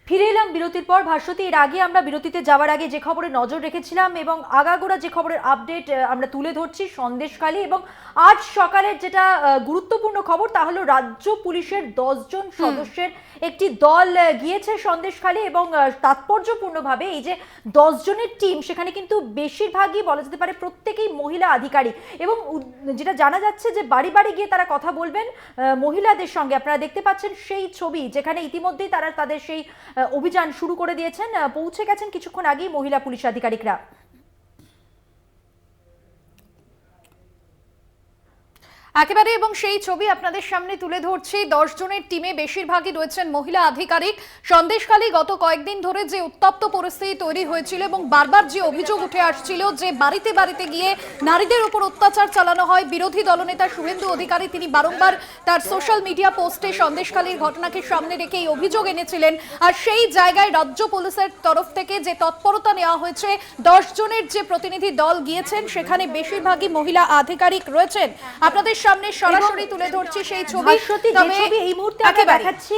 Speaker 1: ফিরে এলাম বিরতির পর। ভাস্বতী, এর আগে আমরা বিরতিতে যাওয়ার আগে যে খবরে নজর রেখেছিলাম এবং আগাগোড়া যে খবরের আপডেট আমরা তুলে ধরছি সন্দেশখালী, এবং আজ সকালের যেটা গুরুত্বপূর্ণ খবর তা হলো রাজ্য পুলিশের 10 জন সদস্যের একটি দল গিয়েছে সন্দেশখালী, এবং তাৎপর্যপূর্ণভাবে এই যে 10 জনের টিম, সেখানে কিন্তু বেশিরভাগই বলা যেতে পারে প্রত্যেকেই মহিলা আধিকারিক, এবং যেটা জানা যাচ্ছে যে বাড়ি বাড়ি গিয়ে তারা কথা বলবেন মহিলাদের সঙ্গে। আপনারা দেখতে পাচ্ছেন সেই ছবি, যেখানে ইতিমধ্যেই তারা তাদের সেই অভিযান শুরু করে দিয়েছেন, পৌঁছে গেছেন কিছুক্ষণ আগেই মহিলা পুলিশ আধিকারিকরা।
Speaker 3: একেবারে, এবং সেই ছবি আপনাদের সামনে তুলে ধরছি। 10 জনের টিমে বেশিরভাগই রয়েছেন মহিলা আধিকারিক। সন্দেশখালী গত কয়েকদিন ধরে যে উত্তপ্ত পরিস্থিতি তৈরি হয়েছিল এবং বারবার যে অভিযোগ উঠে আসছিল যে বাড়িতে বাড়িতে গিয়ে নারীদের উপর অত্যাচার চালানো হয়, বিরোধী দলনেতা শুভেন্দু অধিকারী তিনি বারংবার তার সোশ্যাল মিডিয়া পোস্টে সন্দেশখালীর ঘটনাকে সামনে রেখে এই অভিযোগ এনেছিলেন। আর সেই জায়গায় রাজ্য পুলিশের তরফ থেকে যে তৎপরতা নেওয়া হয়েছে, 10 জনের যে প্রতিনিধি দল গিয়েছেন সেখানে বেশিরভাগই মহিলা আধিকারিক রয়েছেন। আপনাদের সামনে সরাসরি তুলে ধরছি সেই ছবি।
Speaker 1: ছবি এই মুহূর্তে আমরা দেখাচ্ছি,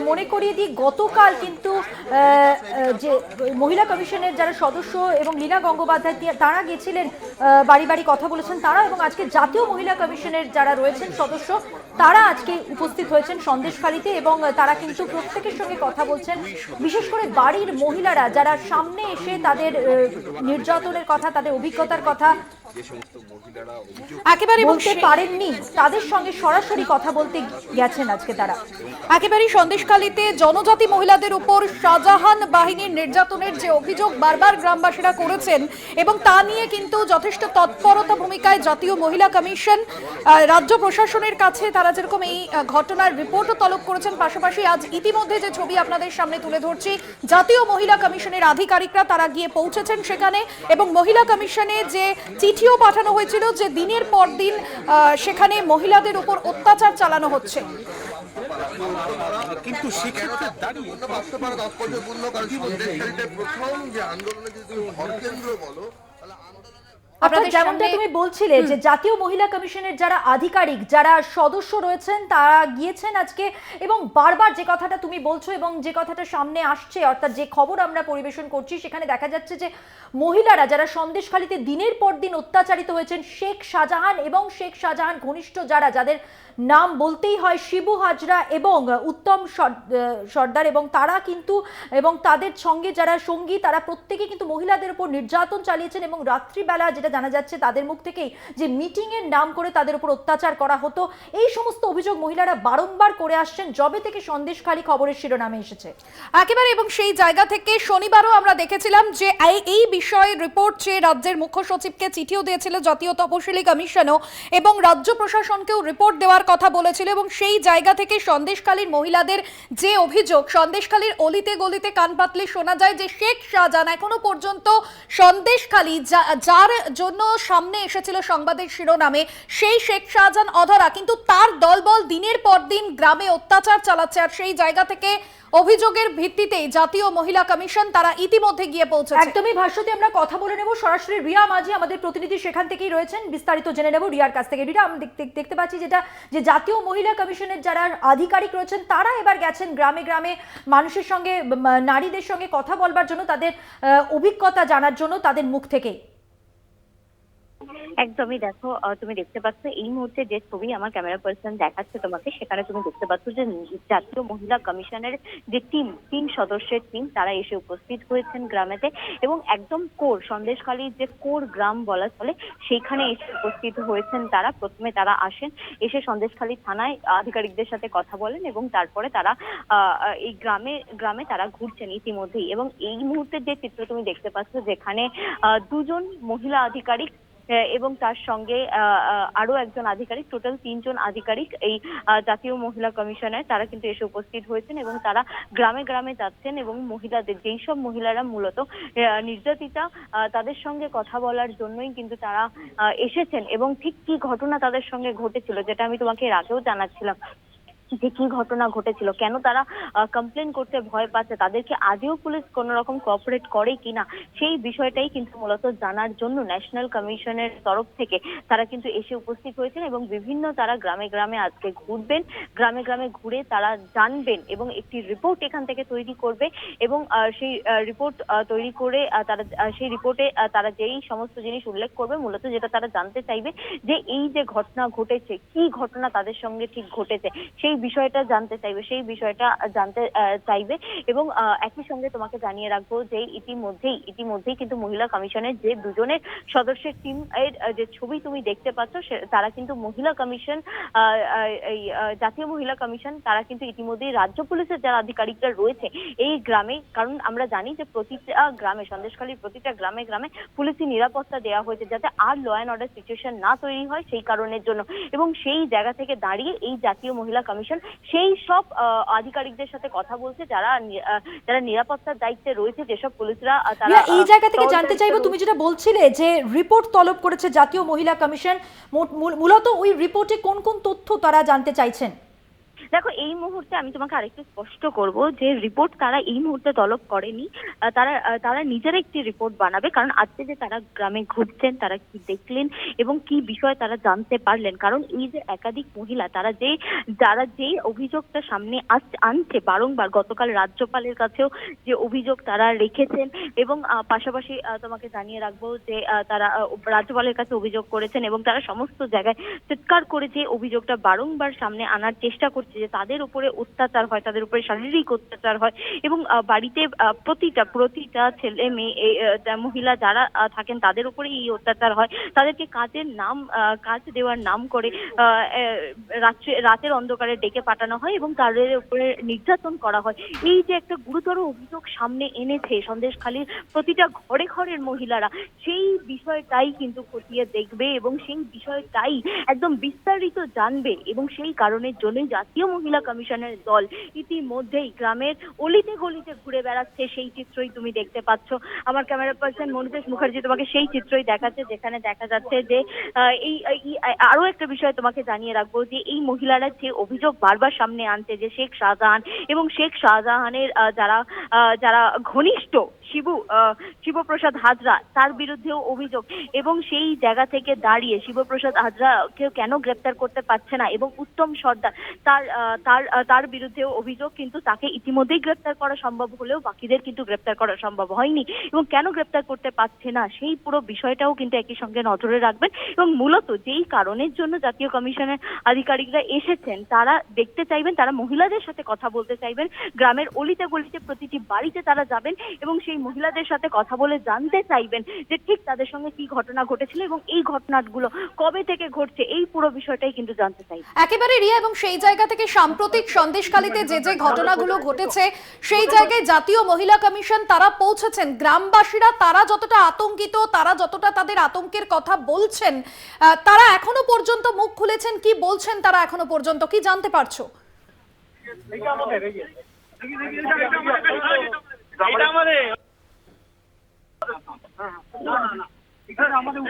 Speaker 1: মনে করিয়ে দিই গতকাল কিন্তু যে মহিলা কমিশনের যারা সদস্য এবং লীনা গঙ্গোপাধ্যায় তারা গেছিলেন, বাড়ি বাড়ি কথা বলেছেন তারা, এবং আজকে জাতীয় মহিলা কমিশনের যারা রয়েছেন সদস্য তারা আজকে উপস্থিত হয়েছেন সন্দেশখালীতে, এবং তারা কিন্তু প্রত্যেকের সঙ্গে কথা বলছেন। বিশেষ করে বাড়ির মহিলারা যারা সামনে এসে তাদের নির্যাতনের কথা, তাদের অভিজ্ঞতার কথা
Speaker 3: একেবারে
Speaker 1: বলতে পারেননি, তাদের সঙ্গে সরাসরি কথা বলতে গেছেন আজকে তারা।
Speaker 3: একেবারে সন্দেশখালীতে জনজাতি মহিলাদের উপর শাহজাহান বাহিনীর নির্যাতনের যে অভিযোগ বারবার গ্রামবাসীরা করেছেন, এবং তা নিয়ে কিন্তু যথেষ্ট তৎপরতা ভূমিকায় জাতীয় মহিলা কমিশন, রাজ্য প্রশাসনের কাছে তারা যেরকম এই ঘটনার রিপোর্টও তলব করেছেন। পাশাপাশি আজ ইতিমধ্যে যে ছবি আপনাদের সামনে তুলে ধরছি, জাতীয় মহিলা কমিশনের আধিকারিকরা তারা গিয়ে পৌঁছেছেন সেখানে, এবং মহিলা কমিশনে যে চিঠিও পাঠানো হয়েছিল যে দিনের পর দিন সেখানে মহিলাদের উপর অত্যাচার চালানো হচ্ছে।
Speaker 8: কিন্তু সেক্ষেত্রে দাঁড়িয়ে ভাবতে পারা তাৎপর্যপূর্ণ, কারণ সন্দেশখালীতে প্রথম যে আন্দোলনে যদি তুমি ভরকেন্দ্র বলো,
Speaker 1: আপনাদের যেমনটা তুমি বলছিলে যে জাতীয় মহিলা কমিশনের যারা আধিকারিক, যারা সদস্য রয়েছেন তারা গিয়েছেন আজকে, এবং বারবার যে কথাটা তুমি বলছো এবং যে কথাটা সামনে আসছে, অর্থাৎ যে খবর আমরা পরিবেশন করছি, সেখানে দেখা যাচ্ছে যে মহিলারা যারা সন্দেশখালীতে দিনের পর দিন অত্যাচারিত হয়েছেন, শেখ শাহজাহান এবং শেখ শাহজাহান ঘনিষ্ঠ যারা, যাদের নাম বলতেই হয় শিবু হাজরা এবং উত্তম সর্দার, এবং তারা কিন্তু এবং তাদের সঙ্গে যারা সঙ্গী তারা প্রত্যেকে কিন্তু মহিলাদের উপর নির্যাতন চালিয়েছেন, এবং রাত্রিবেলা যেটা জানা যাচ্ছে তাদের মুখ থেকেই যে মিটিং এর নাম করে তাদের উপর অত্যাচার করা হতো, এই সমস্ত অভিযোগ মহিলারা বারংবার করে আসছেন যবে থেকে সন্দেশখালী খবরের শিরোনামে এসেছে।
Speaker 3: একেবারে, এবং সেই জায়গা থেকে শনিবারও আমরা দেখেছিলাম যে এই বিষয়ে রিপোর্ট চেয়ে রাজ্যের মুখ্য সচিবকে চিঠিও দিয়েছিল জাতীয় তপশিলি কমিশনও, এবং রাজ্য প্রশাসনকেও রিপোর্ট দেওয়ার কথা বলেছিল। এবং সেই জায়গা থেকে সন্দেশখালীর মহিলাদের যে অভিযোগ, সন্দেশখালীর অলিতে গলিতে কান পাতলে শোনা যায় যে শেখ শাহজাহান এখনো পর্যন্ত সন্দেশখালী যার জন্য জন্য সামনে এসেছিল সংবাদের শিরোনামে সেই শেখ শাহজাহান অধরা, কিন্তু তার দলবল দিনের পর দিন গ্রামে অত্যাচার চালাচ্ছে। আর সেই জায়গা থেকে অভিযোগের ভিত্তিতে জাতীয় মহিলা কমিশন তারা ইতিমধ্যে গিয়ে পৌঁছেছে।
Speaker 1: একদমই ভাষ্যতে আমরা কথা বলে নেব, সরাসরি রিয়া মাঝি আমাদের প্রতিনিধি সেখান থেকেই রয়েছেন, বিস্তারিত জেনে নেব রিয়ার কাছ থেকে। রিয়া, আমরা দেখতে পাচ্ছি যে জাতীয় মহিলা কমিশনের যারা আধিকারিক রয়েছেন তারা এবার গেছেন গ্রামে গ্রামে মানুষের সঙ্গে, নারীদের সঙ্গে কথা বলবার জন্য, তাদের অভিজ্ঞতা জানার জন্য তাদের মুখ থেকেই।
Speaker 9: একদমই, দেখো তুমি দেখতে পাচ্ছ এই মুহূর্তে যে ছবি আমার ক্যামেরা পার্সন দেখাচ্ছে তোমাকে, সেখানে তুমি দেখতে পাচ্ছ যে জাতীয় মহিলা কমিশনের যে তিন সদস্যের টিম তারা এসে উপস্থিত হয়েছেন গ্রামেতে, এবং একদম কোর সন্দেশখালীর যে কোর গ্রাম বলা চলে সেইখানে এসে উপস্থিত হয়েছেন তারা। প্রথমে তারা আসেন, এসে সন্দেশখালী থানায় আধিকারিকদের সাথে কথা বলেন এবং তারপরে তারা এই গ্রামে তারা ঘুরছেন ইতিমধ্যেই। এবং এই মুহূর্তে যে চিত্র তুমি দেখতে পাচ্ছ যেখানে দুজন মহিলা আধিকারিক এবং তার সঙ্গে আরো একজন আধিকারিক, টোটাল 3 জন আধিকারিক এই জাতীয় মহিলা কমিশনের তারা কিন্তু এসে উপস্থিত হয়েছেন এবং তারা গ্রামে গ্রামে যাচ্ছেন এবং মহিলাদের, যেই সব মহিলারা মূলত নির্যাতিতা তাদের সঙ্গে কথা বলার জন্যই কিন্তু তারা এসেছেন। এবং ঠিক কি ঘটনা তাদের সঙ্গে ঘটেছিল যেটা আমি তোমাকে এর আগেও জানাচ্ছিলাম, যে কি ঘটনা ঘটেছিল, কেন তারা কমপ্লেন করতে ভয় পাচ্ছে, তাদেরকে আজও পুলিশ কোন রকম কোঅপারেট করে কিনা, সেই বিষয়টাই কিন্তু মূলত জানার জন্য ন্যাশনাল কমিশনের তরফ থেকে তারা কিন্তু এসে উপস্থিত হয়েছেন এবং বিভিন্ন তারা গ্রামে গ্রামে আজকে ঘুরবেন, গ্রামে গ্রামে ঘুরে তারা জানবেন এবং একটি রিপোর্ট এখান থেকে তৈরি করবে। এবং সেই রিপোর্ট তৈরি করে তারা সেই রিপোর্টে তারা যেই সমস্ত জিনিস উল্লেখ করবে, মূলত যেটা তারা জানতে চাইবে যে এই যে ঘটনা ঘটেছে, কি ঘটনা তাদের সঙ্গে ঠিক ঘটেছে, সেই বিষয়টা জানতে চাইবে, সেই বিষয়টা জানতে চাইবে। এবং একই সঙ্গে তোমাকে জানিয়ে রাখবো যে ইতিমধ্যেই কিন্তু মহিলা কমিশনের যে দুজনের সদস্যের টিম এর যে ছবি তুমি দেখতে পাচ্ছ, তারা কিন্তু মহিলা কমিশন, এই জাতীয় মহিলা কমিশন তারা কিন্তু ইতিমধ্যেই রাজ্য পুলিশের যারা আধিকারিকরা রয়েছে এই গ্রামে, কারণ আমরা জানি যে প্রতিটা গ্রামে, সন্দেশখালীর প্রতিটা গ্রামে গ্রামে পুলিশি নিরাপত্তা দেওয়া হয়েছে যাতে আর ল অ্যান্ড অর্ডার সিচুয়েশন না তৈরি হয় সেই কারণের জন্য। এবং সেই জায়গা থেকে দাঁড়িয়ে এই জাতীয় মহিলা কমিশন সেই সব আধিকারিকদের সাথে কথা বলছে যারা নিরাপত্তার দায়িত্বে রয়েছে, যেসব পুলিশরা তারা
Speaker 1: এই জায়গা থেকে জানতে চাইবো, তুমি যেটা বলছিলে যে রিপোর্ট তলব করেছে জাতীয় মহিলা কমিশন, মূলত ওই রিপোর্টে কোন কোন তথ্য তারা জানতে চাইছেন?
Speaker 9: দেখো, এই মুহূর্তে আমি তোমাকে আরেকটু স্পষ্ট করব যে রিপোর্ট তারা এই মুহূর্তে তলব করেনি, তারা নিজেরা একটি রিপোর্ট বানাবে। কারণ আজকে যে তারা গ্রামে ঘুরছেন, তারা কি দেখলেন এবং কি বিষয় তারা জানতে পারলেন, কারণ এই যে একাধিক মহিলা তারা যে অভিযোগটা সামনে আনছে বারংবার, গতকাল রাজ্যপালের কাছেও যে অভিযোগ তারা রেখেছেন এবং পাশাপাশি তোমাকে জানিয়ে রাখবো যে তারা রাজ্যপালের কাছে অভিযোগ করেছেন এবং তারা সমস্ত জায়গায় চিৎকার করে যে অভিযোগটা বারংবার সামনে আনার চেষ্টা করছে যে তাদের উপরে অত্যাচার হয়, তাদের উপরে শারীরিক অত্যাচার হয় এবং বাড়িতে প্রতিটা ছেলে মেয়ে মহিলা যারা থাকেন তাদের উপরে এই অত্যাচার হয়, তাদেরকে কাজ দেওয়ার নাম করে রাতের অন্ধকারে ডেকে পাঠানো হয় এবং তাদের উপরে নির্যাতন করা হয়। এই যে একটা গুরুতর অভিযোগ সামনে এনেছে সন্দেশখালীর প্রতিটা ঘরে ঘরের মহিলারা, সেই বিষয়টাই কিন্তু খতিয়ে দেখবে এবং সেই বিষয়টাই একদম বিস্তারিত জানবে। এবং সেই কারণের জন্যই জাতীয় মহিলা কমিশনের দল ইতিমধ্যেই গ্রামের অলিতে গলিতে ঘুরে বেড়াচ্ছে, সেই চিত্রই তুমি দেখতে পাচ্ছ। আমার ক্যামেরা পার্সন মনিতেশ মুখার্জি তোমাকে সেই চিত্রই দেখাচ্ছে, যেখানে দেখা যাচ্ছে যে আরো একটা বিষয় তোমাকে জানিয়ে রাখবো যে এই মহিলারা যে অভিযোগ বারবার সামনে আনছে যে শেখ শাহজাহান এবং শেখ শাহজাহানের যারা ঘনিষ্ঠ শিবপ্রসাদ হাজরা, তার বিরুদ্ধেও অভিযোগ এবং সেই জায়গা থেকে দাঁড়িয়ে শিবপ্রসাদ হাজরাকেও কেন গ্রেপ্তার করতে পারছে না এবং উত্তম সর্দার তার বিরুদ্ধেও অভিযোগ, কিন্তু তাকে ইতিমধ্যেই গ্রেপ্তার করা সম্ভব হলেও বাকিদের কিন্তু গ্রেপ্তার করা সম্ভব হয়নি এবং কেন গ্রেপ্তার করতে পারছে না সেই পুরো বিষয়টাও কিন্তু একই সঙ্গে নজরে রাখবেন। এবং মূলত যেই কারণের জন্য জাতীয় কমিশনের আধিকারিকরা এসেছেন, তারা দেখতে চাইবেন, তারা মহিলাদের সাথে কথা বলতে চাইবেন, গ্রামের অলিতে গলিতে প্রতিটি বাড়িতে তারা যাবেন এবং সেই মহিলাদের সাথে কথা বলে জানতে চাইবেন যে ঠিক তাদের সঙ্গে কি ঘটনা ঘটেছিল এবং এই ঘটনাগুলো কবে থেকে ঘটছে, এই পুরো বিষয়টাই কিন্তু জানতে চাইবেন।
Speaker 3: একেবারে রিয়া, এবং সেই জায়গা থেকে সাম্প্রতিক সন্দেশখালীতে যে ঘটনাগুলো ঘটেছে সেই জায়গায় জাতীয় মহিলা কমিশন তারা পৌঁছেছেন। গ্রামবাসীরা তারা যতটা আতঙ্কিত, তারা যতটা তাদের আতঙ্কের কথা বলছেন, তারা এখনো পর্যন্ত মুখ খুলেছেন, কি বলছেন তারা এখনো পর্যন্ত, কি জানতে পারছো?
Speaker 7: এখানে আমাদের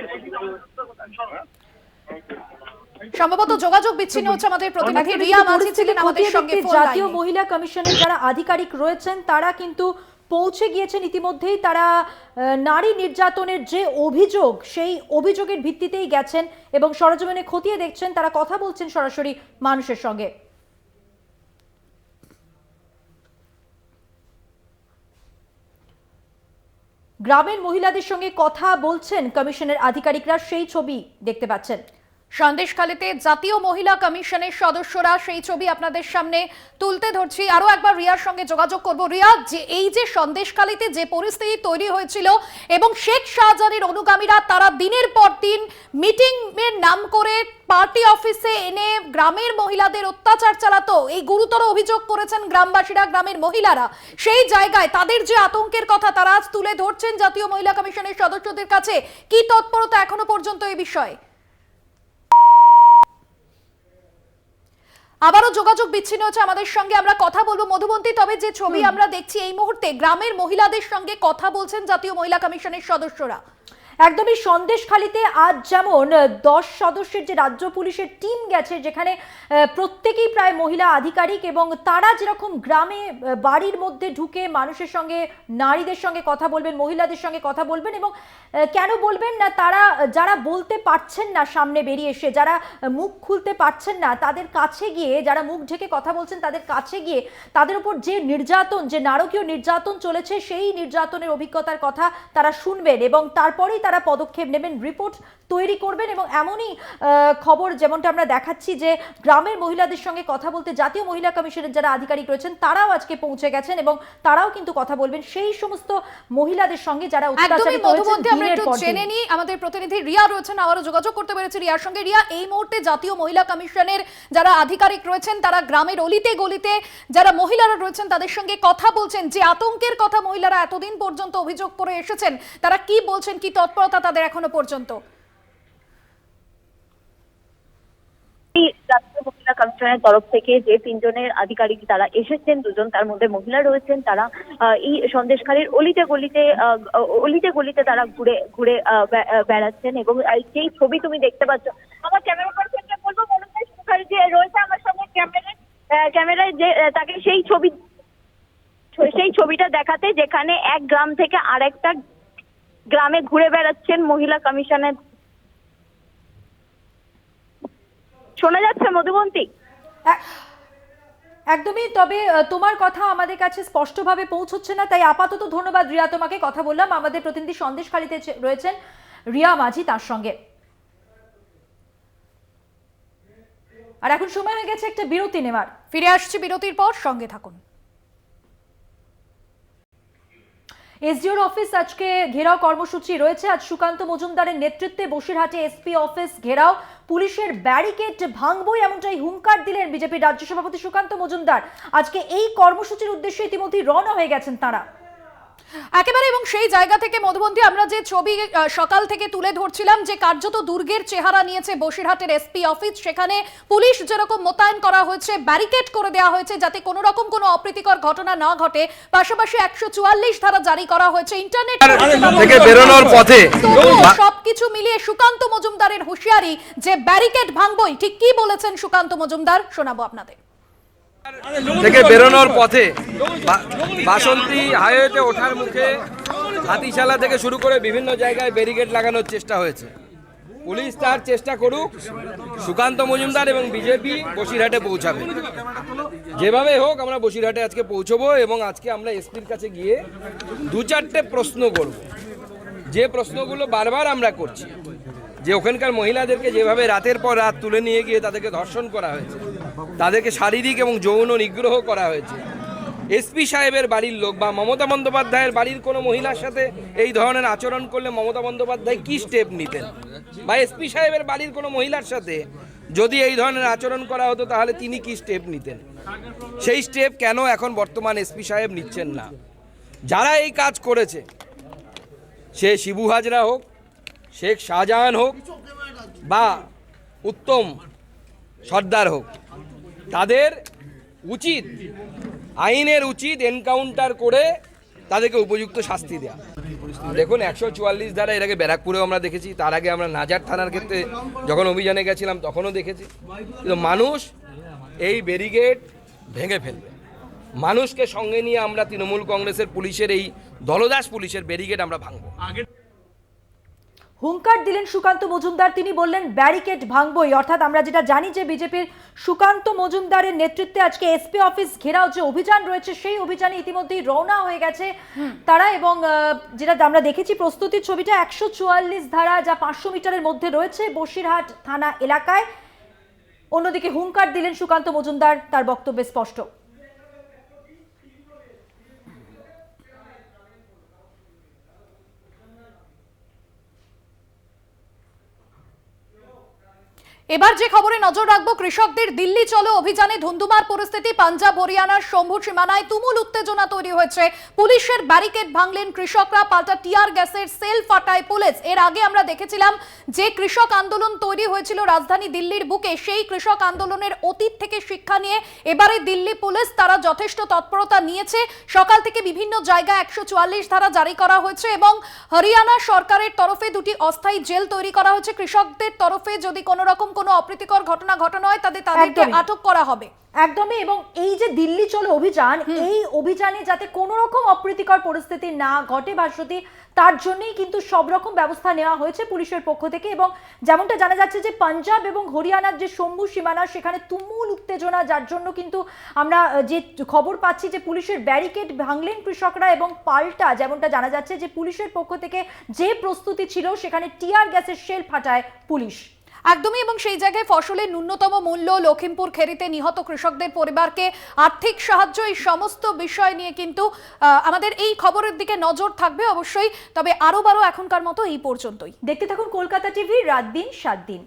Speaker 3: সম্ভবত যোগাযোগ বিচ্ছিন্ন হচ্ছে আমাদের প্রতিনিধি রিয়া মাঝি ছিলেন আমাদের সঙ্গে ফোন
Speaker 1: জাতীয়
Speaker 3: লাইনে।
Speaker 1: মহিলা কমিশনের যারা আধিকারিক রয়েছেন তারা কিন্তু পৌঁছে গিয়েছেন ইতিমধ্যেই। তারা নারী নির্যাতনের যে অভিযোগ সেই অভিযোগের ভিত্তিতেই গেছেন এবং সরজমিনে খতিয়ে দেখছেন। তারা কথা বলছেন সরাসরি মানুষের সঙ্গে। গ্রামের মহিলাদের সঙ্গে কথা বলছেন কমিশনের আধিকারিকরা, সেই ছবি দেখতে পাচ্ছেন।
Speaker 3: সন্দেশখালীতে জাতীয় মহিলা কমিশনের সদস্যরা, সেই ছবি আপনাদের সামনে তুলতে ধরছি। আরো একবার রিয়ার সঙ্গে যোগাযোগ করব। রিয়া, যে এই যে সন্দেশখালীতে যে পরিস্থিতি তৈরি হয়েছিল এবং শেখ শাহজাহানের অনুগামীরা তারা দিনের পর দিন মিটিং এর নাম করে পার্টি অফিসে এনে গ্রামের মহিলাদের অত্যাচার চালাতো, এই গুরুতর অভিযোগ করেছেন গ্রামবাসীরা, গ্রামের মহিলারা। সেই জায়গায় তাদের যে আতঙ্কের কথা তারা আজ তুলে ধরছেন জাতীয় মহিলা কমিশনের সদস্যদের কাছে। কি তৎপরতা এখনো পর্যন্ত এই বিষয়ে? আবারও যোগাযোগ বিচ্ছিন্ন হচ্ছে আমাদের সঙ্গে, আমরা কথা বলবো মধুবন্তী। তবে যে ছবি আমরা দেখছি এই মুহূর্তে, গ্রামের মহিলাদের সঙ্গে কথা বলছেন জাতীয় মহিলা কমিশনের সদস্যরা।
Speaker 1: একদমই সন্দেশখালীতে আজ যেমন 10 সদস্যের যে রাজ্য পুলিশের টিম গেছে, যেখানে প্রত্যেকেই প্রায় মহিলা আধিকারিক, এবং তারা যেরকম গ্রামে বাড়ির মধ্যে ঢুকে মানুষের সঙ্গে, নারীদের সঙ্গে কথা বলবেন, মহিলাদের সঙ্গে কথা বলবেন, এবং কেন বলবেন না, তারা যারা বলতে পারছেন না সামনে বেরিয়ে এসে, যারা মুখ খুলতে পারছেন না তাদের কাছে গিয়ে, যারা মুখ ঢেকে কথা বলছেন তাদের কাছে গিয়ে তাদের উপর যে নির্যাতন, যে নারকীয় নির্যাতন চলেছে সেই নির্যাতনের অভিজ্ঞতার কথা তারা শুনবেন এবং তারপরেই তারা পদক্ষেপ নেবেন, রিপোর্ট তৈরি করবেন। এবং এমনই খবর যেমনটা আমরা দেখাচ্ছি যে গ্রামের মহিলাদের সঙ্গে কথা বলতে জাতীয় মহিলা কমিশনের যারা আধিকারিক রয়েছেন তারাও আজকে পৌঁছে গেছেন এবং তারাও কিন্তু কথা বলবেন সেই সমস্ত মহিলাদের সঙ্গে যারা অত্যাচারিত হয়েছেন।
Speaker 3: জেনে নিই, আমাদের প্রতিনিধি রিয়া রয়েছেন, আবারও যোগাযোগ করতে পেরেছি রিয়ার সঙ্গে। রিয়া, এই মুহূর্তে জাতীয় মহিলা কমিশনের যারা আধিকারিক রয়েছেন তারা গ্রামের অলিতে গলিতে যারা মহিলারা রয়েছেন তাদের সঙ্গে কথা বলছেন, যে আতঙ্কের কথা মহিলারা এতদিন পর্যন্ত অভিযোগ করে এসেছেন, তারা কি বলছেন, কি তৎপরতা তাদের এখনো পর্যন্ত?
Speaker 9: জাতীয় মহিলা কমিশনের তরফ থেকে যে 3 জনের আধিকারিক তারা এসেছেন, 2 জন তার মধ্যে মহিলা রয়েছেন, তারা এই সন্দেশখালীর অলিতে গলিতে তারা ঘুরে ঘুরে বেড়াচ্ছেন। এবং সেই ছবি তুমি দেখতে পাচ্ছ, আমার ক্যামেরা পার্সনকে বলবো মনোজ মুখার্জি যে রয়েছে আমার সঙ্গে ক্যামেরায়, যে তাকে সেই ছবিটা দেখাতে, যেখানে এক গ্রাম থেকে আরেকটা গ্রামে ঘুরে বেড়াচ্ছেন মহিলা কমিশনের। শোনা যাচ্ছে মধুবন্তী?
Speaker 1: একদমই। তবে তোমার কথা আমাদের কাছে স্পষ্টভাবে পৌঁছচ্ছে না, তাই আপাতত ধন্যবাদ রিয়া তোমাকে। কথা বললাম আমাদের প্রতিনিধি সন্দেশখালীতে রয়েছেন রিয়া মাঝি, তার সঙ্গে। আর এখন সময় হয়ে গেছে একটা বিরতি নেওয়ার।
Speaker 3: ফিরে আসছি বিরতির পর, সঙ্গে থাকুন।
Speaker 1: এসডিওর অফিস আজকে ঘেরাও কর্মসূচি রয়েছে। আজ সুকান্ত মজুমদারের নেতৃত্বে বসিরহাটে এসপি অফিস ঘেরাও, পুলিশের ব্যারিকেড ভাঙবই এমনটাই হুঙ্কার দিলেন বিজেপির রাজ্য সভাপতি সুকান্ত মজুমদার। আজকে এই কর্মসূচির উদ্দেশ্যে ইতিমধ্যেই রওনা হয়ে গেছেন তারা
Speaker 3: একেবারে। এবং সেই জায়গা থেকে মধুবন্তী, আমরা যে ছবি সকাল থেকে তুলে ধরছিলাম, যে কার্যত দুর্গের চেহারা নিয়েছে বসিরহাটের এসপি অফিস, সেখানে পুলিশ যেরকম মোতায়েন করা হয়েছে, ব্যারিকেড করে দেওয়া হয়েছে যাতে কোনো রকম কোনো অপ্রীতিকর ঘটনা না ঘটে। পাশাপাশি 144 ধারা জারি করা হয়েছে, ইন্টারনেট
Speaker 10: থেকে বেরোনোর পথে।
Speaker 3: সবকিছু মিলিয়ে সুকান্ত মজুমদারের হুঁশিয়ারি যে ব্যারিকেড ভাঙবই, ঠিক কি বলেছেন সুকান্ত মজুমদার, শোনাবো আপনাদের।
Speaker 10: থেকে বেরোনোর পথে বাসন্তী হাইওয়েতে ওঠার মুখে হাতিশালা থেকে শুরু করে বিভিন্ন জায়গায় ব্যারিকেড লাগানোর চেষ্টা হয়েছে। পুলিশ তার চেষ্টা করুক, সুকান্ত মজুমদার এবং বিজেপি বসিরহাটে পৌঁছাবে। যেভাবে হোক আমরা বসিরহাটে আজকে পৌঁছবো এবং আজকে আমরা এসপির কাছে গিয়ে 2-4টে প্রশ্ন করব, যে প্রশ্নগুলো বারবার আমরা করছি, যে ওখানকার মহিলাদেরকে যেভাবে রাতের পর রাত তুলে নিয়ে গিয়ে তাদেরকে ধর্ষণ করা হয়েছে, তাদেরকে শারীরিক এবং যৌন নিগ্রহ করা হয়েছে। এসপি সাহেবের বাড়ির লোক বা মমতা বন্দ্যোপাধ্যায়ের বাড়ির কোনো মহিলার সাথে এই ধরনের আচরণ করলে মমতা বন্দ্যোপাধ্যায় কি স্টেপ নিতেন, বা এসপি সাহেবের বাড়ির কোনো মহিলার সাথে যদি এই ধরনের আচরণ করা হতো তাহলে তিনি কি স্টেপ নিতেন, সেই স্টেপ কেন এখন বর্তমান এসপি সাহেব নিচ্ছেন না। যারা এই কাজ করেছে, সে শিবু হাজরা হোক, শেখ শাহজাহান হোক বা উত্তম সর্দার হোক, তাদের উচিত, আইনের উচিত এনকাউন্টার করে তাদেরকে উপযুক্ত শাস্তি দেওয়া। দেখুন 144 ধারা এর আগে ব্যারাকপুরেও আমরা দেখেছি, তার আগে আমরা নাজার থানার ক্ষেত্রে যখন অভিযানে গেছিলাম তখনও দেখেছি। কিন্তু মানুষ এই ব্যারিকেড ভেঙে ফেলবে, মানুষকে সঙ্গে নিয়ে আমরা তৃণমূল কংগ্রেসের পুলিশের এই দলদাস পুলিশের ব্যারিকেড আমরা ভাঙবো।
Speaker 1: হুঙ্কার দিলেন সুকান্ত মজুমদার, তিনি বললেন ব্যারিকেড ভাঙবই। অর্থাৎ আমরা যেটা জানি যে বিজেপির সুকান্ত মজুমদারের নেতৃত্বে আজকে এসপি অফিস ঘেরাও যে অভিযান রয়েছে সেই অভিযানে ইতিমধ্যেই রওনা হয়ে গেছে তারা, এবং যেটা আমরা দেখেছি প্রস্তুতির ছবিটা 144 ধারা যা 500 মিটারের মধ্যে রয়েছে বসিরহাট থানা এলাকায়। অন্যদিকে হুঙ্কার দিলেন সুকান্ত মজুমদার, তার বক্তব্যে স্পষ্ট।
Speaker 3: এবার যে খবরে নজর রাখবো, কৃষকদের দিল্লি চলো অভিযানে ধুন্ধুমার পরিস্থিতি। পাঞ্জাব হরিয়ানার শম্ভু সীমানায় তুমুল উত্তেজনা তৈরি হয়েছে। পুলিশের ব্যারিকেড ভাঙলেন কৃষকরা, পাল্টা টিয়ার গ্যাসের সেল ফাটায় পুলিশ। এর আগে আমরা দেখেছিলাম যে কৃষক আন্দোলন তৈরি হয়েছিল রাজধানী দিল্লির বুকে, সেই কৃষক আন্দোলনের অতীত থেকে শিক্ষা নিয়ে এবারে দিল্লি পুলিশ তারা যথেষ্ট তৎপরতা নিয়েছে। সকাল থেকে বিভিন্ন জায়গায় 144 ধারা জারি করা হয়েছে এবং হরিয়ানা সরকারের তরফে 2টি অস্থায়ী জেল তৈরি করা হয়েছে। কৃষকদের তরফে যদি কোনো রকম কোনো অপ্রীতিকর ঘটনা ঘটানো হয় তাদেরকে আটক করা হবে।
Speaker 1: একদমই। এবং এই যে দিল্লি চলো অভিযান, এই অভিযানে যাতে কোনো রকম অপ্রীতিকর পরিস্থিতি না ঘটে ভাস্বতী, তার জন্যই কিন্তু সব রকম ব্যবস্থা নেওয়া হয়েছে পুলিশের পক্ষ থেকে। এবং যেমনটা জানা যাচ্ছে যে পাঞ্জাব এবং হরিয়ানার যে শম্ভু সীমানা সেখানে তুমুল উত্তেজনা, যার জন্য কিন্তু আমরা যে খবর পাচ্ছি যে পুলিশের ব্যারিকেড ভাঙলেন কৃষকরা, এবং পাল্টা যেমনটা জানা যাচ্ছে যে পুলিশের পক্ষ থেকে যে প্রস্তুতি ছিল সেখানে টিয়ার গ্যাসের শেল ফাটায় পুলিশ।
Speaker 3: একদমই। এবং সেই জায়গায় ফসলের ন্যূনতম মূল্য, লখিমপুর খেরিতে নিহত কৃষকদের পরিবারকে আর্থিক সাহায্য, এই সমস্ত বিষয় নিয়ে কিন্তু আমাদের এই খবরের দিকে নজর থাকবে অবশ্যই। তবে আরও এখনকার মতো এই পর্যন্তই।
Speaker 1: দেখতে থাকুন কলকাতা টিভি, রাত দিন 7 দিন।